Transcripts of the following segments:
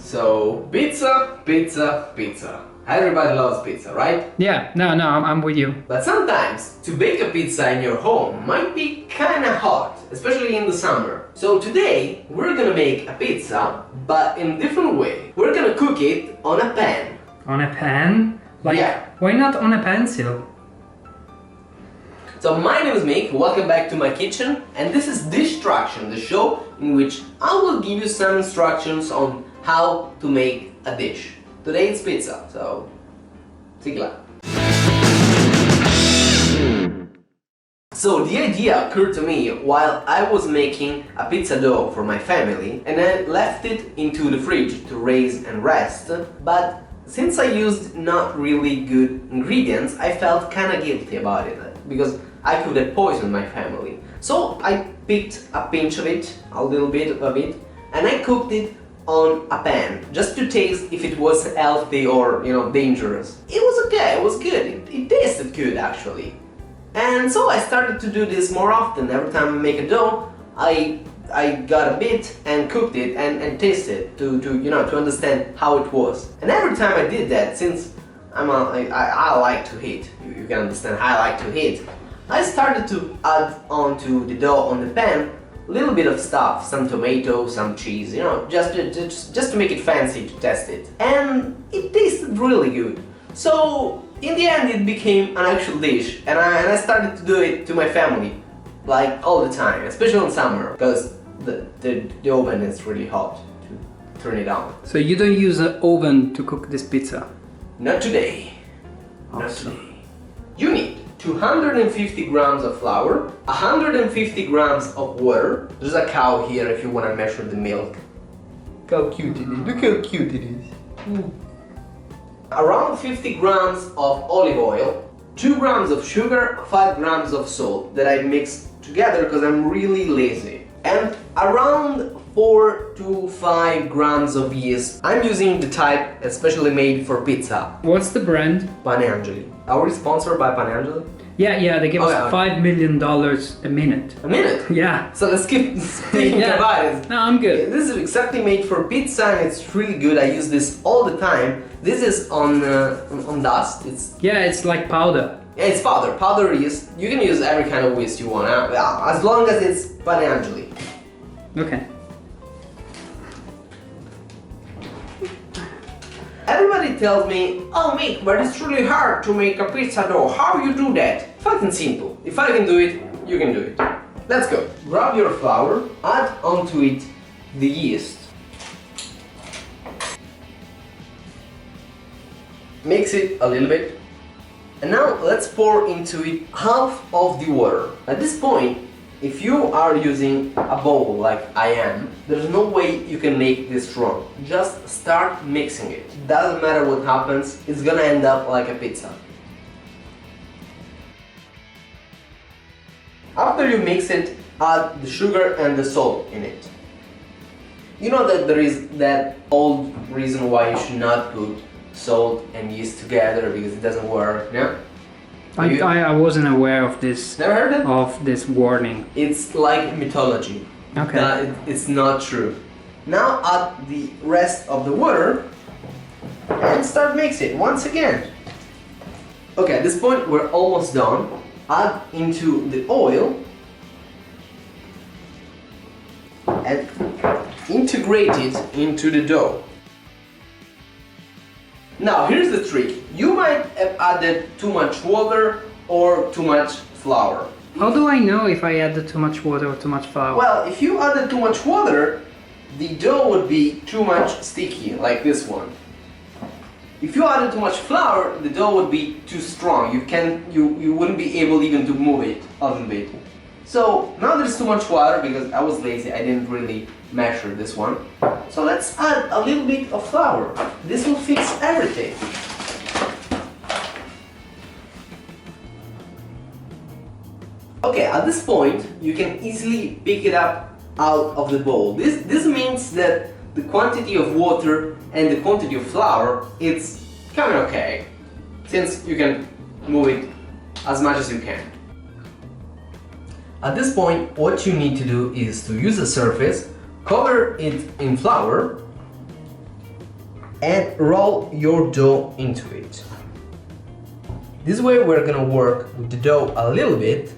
So, pizza, pizza, pizza. Everybody loves pizza, right? Yeah, no, I'm with you. But sometimes, to bake a pizza in your home might be kinda hot, especially in the summer. So today, we're gonna make a pizza, but in a different way. We're gonna cook it on a pan. On a pan? Like, yeah. Why not on a pencil? So my name is Mick, welcome back to my kitchen, and this is Dish-Truction, the show in which I will give you some instructions on how to make a dish. Today it's pizza, so sigla. So the idea occurred to me while I was making a pizza dough for my family, and I left it into the fridge to raise and rest, but since I used not really good ingredients, I felt kinda guilty about it, because I could have poisoned my family. So I picked a pinch of it, a little bit of it, and I cooked it on a pan, just to taste if it was healthy or, dangerous. It was okay, it was good, it tasted good actually. And so I started to do this more often. Every time I make a dough, I got a bit and cooked it and tasted to understand how it was. And every time I did that, since I like to eat, you can understand I like to eat, I started to add onto the dough on the pan a little bit of stuff, some tomato, some cheese, just to make it fancy to test it. And it tasted really good. So in the end it became an actual dish, and I started to do it to my family, like all the time, especially in summer, because the oven is really hot to turn it on. So you don't use an oven to cook this pizza? Not today. Awesome. Not today. You need 250 grams of flour, 150 grams of water. There's a cow here if you want to measure the milk. Look how cute it is. Look how cute it is. Around 50 grams of olive oil, 2 grams of sugar, 5 grams of salt that I mixed together because I'm really lazy, and around 4 to 5 grams of yeast. I'm using the type especially made for pizza. What's the brand? Panangeli. Are we sponsored by Panangeli? Yeah, they give us okay. $5 million a minute. A minute? Yeah. So let's keep speaking about it. No, I'm good. This is exactly made for pizza and it's really good. I use this all the time. This is on dust. It's like powder. Yeah, it's powder yeast. You can use every kind of yeast you want, as long as it's Panangeli. Okay. Everybody tells me, oh Mick, but it's really hard to make a pizza dough. How you do that? Fucking simple. If I can do it, you can do it. Let's go. Grab your flour, add onto it the yeast. Mix it a little bit. And now let's pour into it half of the water. At this point, if you are using a bowl like I am, there's no way you can make this wrong. Just start mixing it. Doesn't matter what happens, it's gonna end up like a pizza. After you mix it, add the sugar and the salt in it. You know that there is that old reason why you should not put salt and yeast together because it doesn't work, yeah? I wasn't aware of this. Never heard it? Of this warning. It's like mythology. Okay. It's not true. Now add the rest of the water and start mixing once again. Okay, at this point we're almost done. Add into the oil and integrate it into the dough. Now here's the trick. You might have added too much water or too much flour. How do I know if I added too much water or too much flour? Well, if you added too much water, the dough would be too much sticky, like this one. If you added too much flour, the dough would be too strong. You wouldn't be able even to move it a little bit. So now there's too much water because I was lazy. I didn't really measure this one. So let's add a little bit of flour. This will fix everything. Okay, at this point you can easily pick it up out of the bowl. This means that the quantity of water and the quantity of flour, it's kind of okay, since you can move it as much as you can. At this point, what you need to do is to use a surface, cover it in flour, and roll your dough into it. This way we're gonna work with the dough a little bit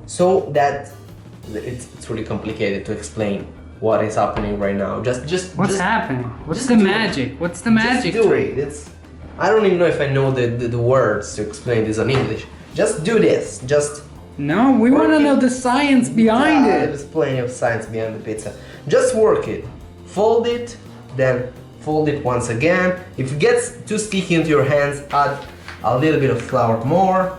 so that it's really complicated to explain what is happening right now. What's happening? What's the magic? What's the magic? Just do it. I don't even know if I know the words to explain this in English. Just do this. No, we want to know the science behind it. There's plenty of science behind the pizza. Just work it. Fold it, then fold it once again. If it gets too sticky into your hands, add a little bit of flour more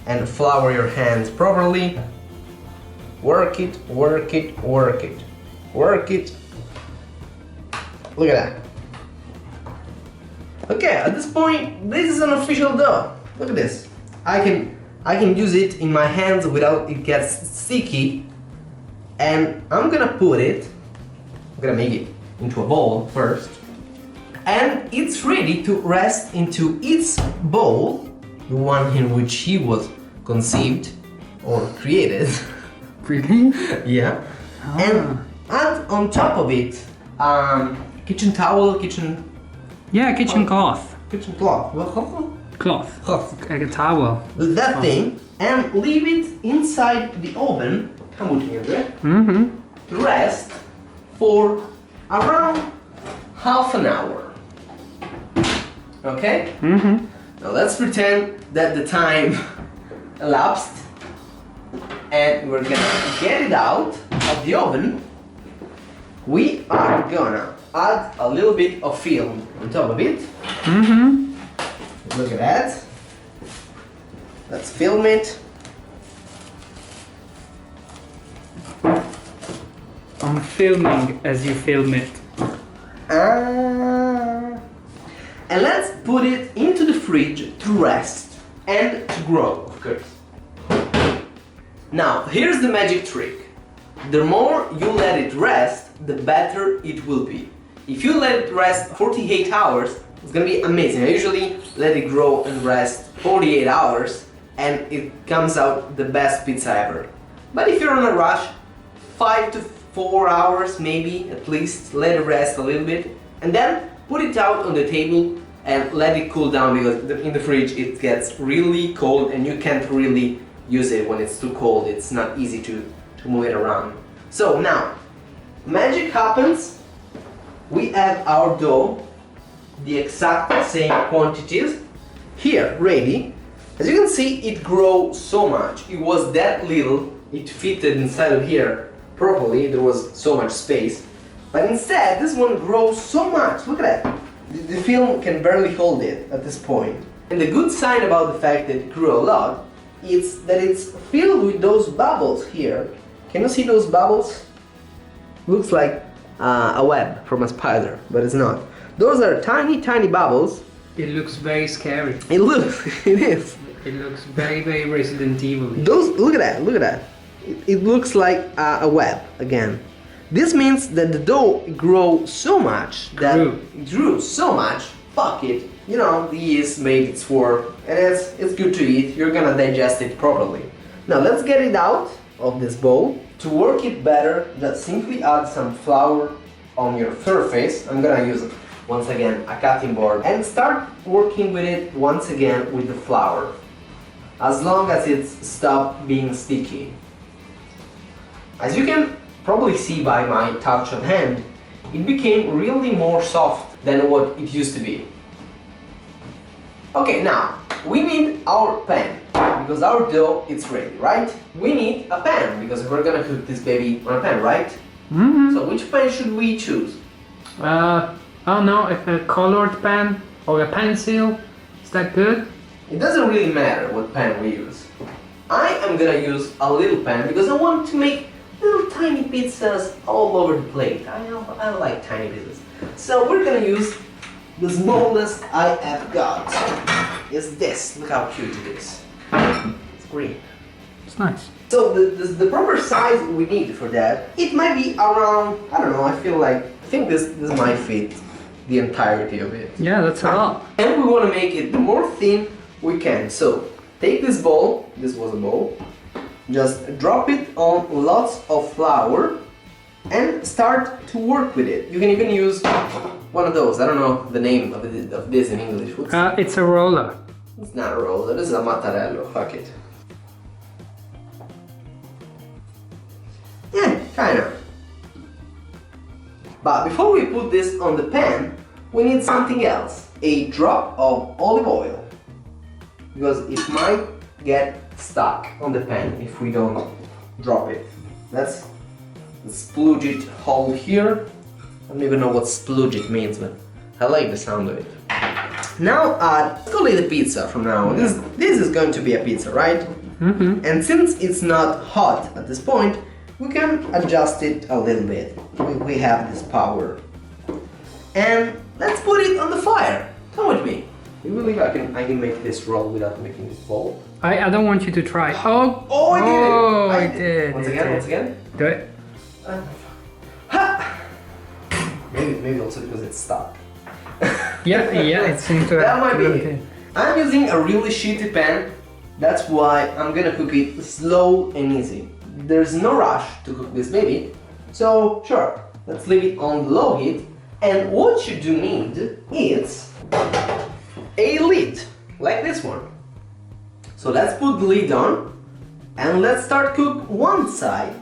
and flour your hands properly. Work it, work it, work it, work it. Look at that. Okay, at this point, this is an official dough. Look at this. I can use it in my hands without it gets sticky. And I'm gonna make it into a bowl first. And it's ready to rest into its bowl, the one in which he was conceived or created. Really? Yeah. Ah. And add on top of it kitchen towel, kitchen cloth. kitchen cloth. Cloth. Like a towel. That thing, and leave it inside the oven. To rest for around half an hour. Okay? Now let's pretend that the time elapsed and we're gonna get it out of the oven. We are gonna add a little bit of film on top of it. Look at that. Let's film it. I'm filming as you film it. And let's put it into the fridge to rest and to grow, of course. Now, here's the magic trick. The more you let it rest, the better it will be. If you let it rest 48 hours, it's gonna be amazing. I usually let it grow and rest 48 hours and it comes out the best pizza ever. But if you're in a rush, 5 to 4 hours maybe, at least, let it rest a little bit and then put it out on the table and let it cool down, because in the fridge it gets really cold and you can't really use it when it's too cold. It's not easy to move it around. So now, magic happens. We have our dough, the exact same quantities, here ready. As you can see, it grows so much. It was that little, it fitted inside of here properly, there was so much space. But instead, this one grows so much. Look at that. The film can barely hold it at this point. And the good sign about the fact that it grew a lot is that it's filled with those bubbles here. Can you see those bubbles? Looks like a web from a spider, but it's not. Those are tiny, tiny bubbles. It looks very scary. It is. It looks very, very Resident Evil. Look at that. It looks like a web again. This means that the dough grew so much fuck it. You know, the yeast made its work and it's good to eat. You're gonna digest it properly. Now let's get it out of this bowl. To work it better, just simply add some flour on your surface. I'm gonna use, once again, a cutting board and start working with it once again with the flour. As long as it's stopped being sticky. As you can probably see by my touch of hand, it became really more soft than what it used to be. Okay, now we need our pan because our dough is ready, right? We need a pan because we're gonna cook this baby on a pan, right? So which pan should we choose? I don't know, if a colored pan or a pencil, is that good? It doesn't really matter what pan we use. I am gonna use a little pan because I want to make little tiny pizzas all over the plate. I like tiny pizzas. So we're gonna use the smallest I have got. Is this. Look how cute it is. It's green. It's nice. So the proper size we need for that, it might be around, I don't know, I think this might fit the entirety of it. Yeah, that's a lot. And we want to make it the more thin we can. So take this bowl, this was a bowl, just drop it on lots of flour and start to work with it. You can even use one of those. I don't know the name of this in English. It's a roller. It's not a roller, this is a mattarello, fuck it. Yeah, kinda. But before we put this on the pan, we need something else. A drop of olive oil. Because it might get stuck on the pan if we don't drop it. Let's splooge it all here. I don't even know what splooge it means, but I like the sound of it. Now let's call it a pizza from now on. This is going to be a pizza, right? Mm-hmm. And since it's not hot at this point, we can adjust it a little bit. We have this power. And let's put it on the fire. Come with me. You believe I can make this roll without making it fall? I don't want you to try. Oh, I did it! I did. Once again. Do it. Ha! Maybe also because it's stuck. Yeah, it seems to That might be okay. it. I'm using a really shitty pan. That's why I'm gonna cook it slow and easy. There's no rush to cook this baby. So sure, let's leave it on low heat. And what you do need is a lid, like this one. So let's put the lid on and let's start cook one side.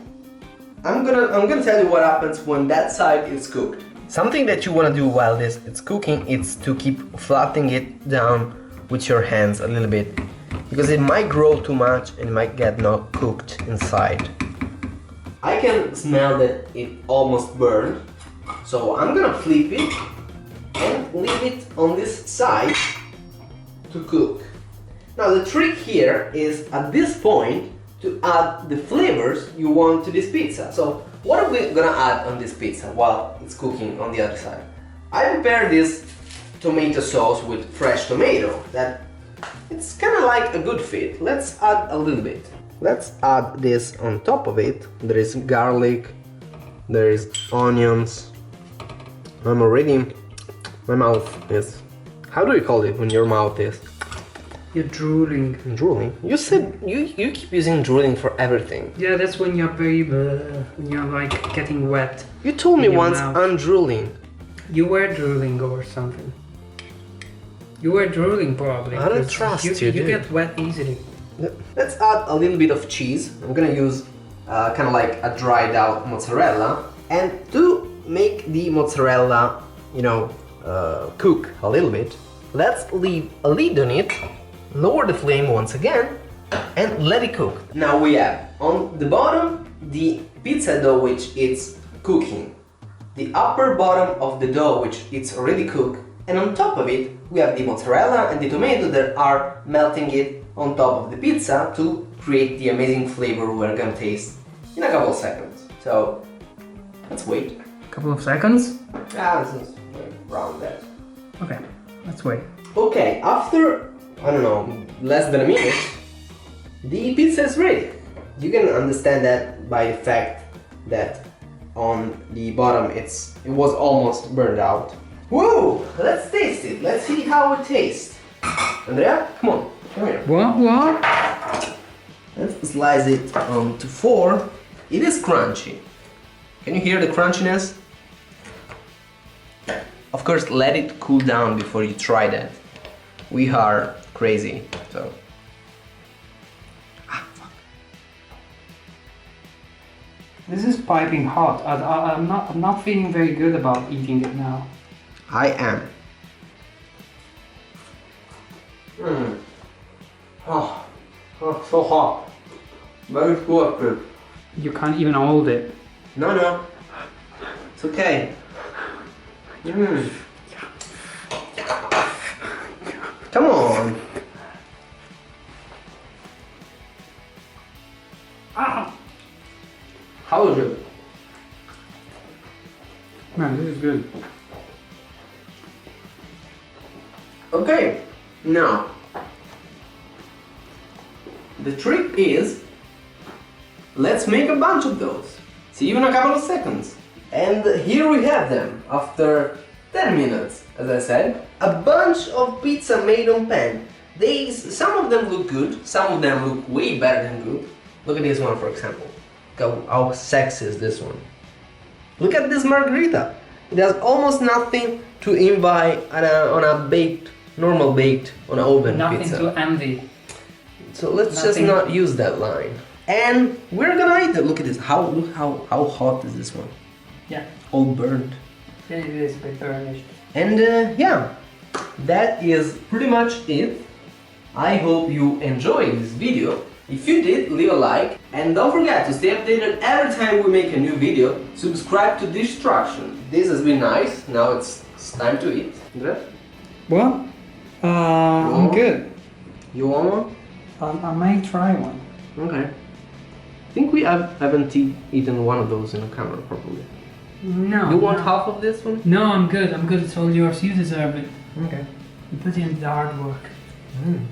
I'm gonna tell you what happens when that side is cooked. Something that you wanna do while it's cooking is to keep flattening it down with your hands a little bit, because it might grow too much and it might get not cooked inside. I can smell that it almost burned, so I'm gonna flip it and leave it on this side to cook. Now the trick here is at this point to add the flavors you want to this pizza. So what are we gonna add on this pizza while it's cooking on the other side? I prepared this tomato sauce with fresh tomato. That it's kind of like a good fit. Let's add a little bit. Let's add this on top of it. There is garlic, there is onions. My mouth is, how do you call it when your mouth is? You're drooling. Drooling? You said, you keep using drooling for everything. Yeah, that's when you're very, when you're like getting wet. You told me once mouth. I'm drooling. You were drooling or something. You were drooling probably. I don't trust you, You dude. get wet easily. Let's add a little bit of cheese. I'm gonna use kind of like a dried out mozzarella. And to make the mozzarella, cook a little bit, let's leave a lid on it, lower the flame once again, and let it cook. Now we have on the bottom the pizza dough which it's cooking, the upper bottom of the dough which it's already cooked, and on top of it we have the mozzarella and the tomato that are melting it on top of the pizza to create the amazing flavor we're gonna taste in a couple of seconds. So let's wait. A couple of seconds? This is around that. Okay, let's wait. Okay, after, I don't know, less than a minute, the pizza is ready. You can understand that by the fact that on the bottom it was almost burned out. Whoa! Let's taste it. Let's see how it tastes. Andrea, come on, come here. What? Let's slice it onto 4. It is crunchy. Can you hear the crunchiness? Of course, let it cool down before you try that. We are crazy, so. Fuck. This is piping hot. I'm not feeling very good about eating it now. I am. Oh, so hot. Very good. You can't even hold it. No. It's okay. Come on. How is it? Man, this is good. Okay, now the trick is let's make a bunch of those. See you in a couple of seconds. And here we have them after 10 minutes, as I said. A bunch of pizza made on pan. Some of them look good, some of them look way better than good. Look at this one, for example. Look how sexy is this one. Look at this margarita. It has almost nothing to envy on a baked, normal baked on an oven Nothing pizza. to envy. So let's just not use that line. And we're gonna eat it. Look at this. Look how hot is this one? Yeah. All burnt. Yeah, it is a bit burnished. And yeah, that is pretty much it. I hope you enjoyed this video. If you did, leave a like, and don't forget to stay updated every time we make a new video. Subscribe to Dish-Truction. This has been nice. Now it's time to eat. Andrea? Well, I'm good. You want one? I may try one. Okay. I think we haven't eaten one of those in the camera properly. No. You want half of this one? No, I'm good. I'm good. It's all yours. You deserve it. Okay. You put in the hard work. Mm.